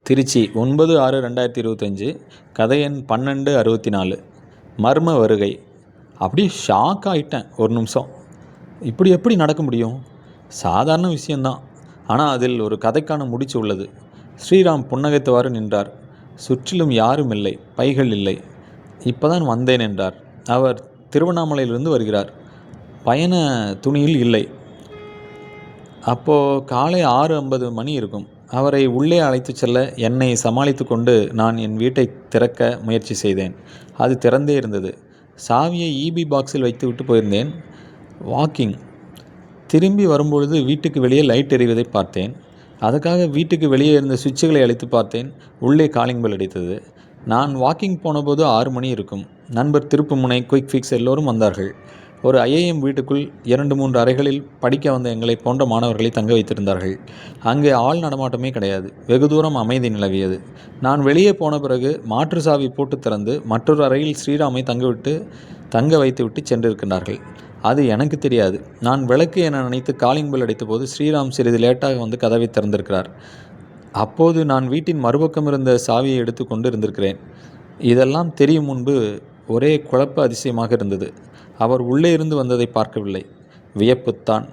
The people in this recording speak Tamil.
திருச்சி 9/6/2025. கதை எண் 1264. மர்ம வருகை. அப்படியே ஷாக் ஆகிட்டேன். ஒரு நிமிஷம். இப்படி எப்படி நடக்க முடியும்? சாதாரண விஷயந்தான், ஆனால் அதில் ஒரு கதைக்கான முடிச்சு உள்ளது. ஸ்ரீராம் புன்னகைத்தவாறு நின்றார். சுற்றிலும் யாரும் இல்லை, பைகள் இல்லை. இப்போதான் வந்தேன் என்றார். அவர் திருவண்ணாமலையிலிருந்து வருகிறார். பயண துணியில் இல்லை. அப்போது காலை 6:50 மணி இருக்கும். அவரை உள்ளே அழைத்துச் செல்ல என்னை சமாளித்து கொண்டு நான் என் வீட்டை திறக்க முயற்சி செய்தேன். அது திறந்தே இருந்தது. சாவியை ஈபி பாக்ஸில் வைத்துவிட்டு போயிருந்தேன். வாக்கிங். திரும்பி வரும்பொழுது வீட்டுக்கு வெளியே லைட் எரிவதை பார்த்தேன். அதுக்காக வீட்டுக்கு வெளியே இருந்த சுவிட்சுகளை அழைத்து பார்த்தேன். உள்ளே காலிங் பெல் அடித்தது. நான் வாக்கிங் போனபோது 6 மணி இருக்கும். நண்பர் திருப்புமுனை, குயிக் ஃபிக்ஸ் எல்லோரும் வந்தார்கள். ஒரு ஐஏஎம் வீட்டுக்குள் 2-3 அறைகளில் படிக்க வந்த எங்களை போன்ற மாணவர்களை தங்க வைத்திருந்தார்கள். அங்கே ஆள் நடமாட்டமே கிடையாது. வெகு தூரம் அமைதி நிலவியது. நான் வெளியே போன பிறகு மாற்று சாவி போட்டு திறந்து மற்றொரு அறையில் ஸ்ரீராமை தங்க வைத்துவிட்டு சென்றிருக்கிறார்கள். அது எனக்கு தெரியாது. நான் விளக்கு என நினைத்து காலிங் பெல் அடித்தபோது ஸ்ரீராம் சிறிது லேட்டாக வந்து கதவை திறந்திருக்கிறார். அப்போது நான் வீட்டின் மறுபக்கம் இருந்த சாவியை எடுத்து கொண்டு இருந்திருக்கிறேன். இதெல்லாம் தெரியும் முன்பு ஒரே குழப்ப அதிசயமாக இருந்தது. அவர் உள்ளே இருந்து வந்ததை பார்க்கவில்லை. வியப்புத்தான்.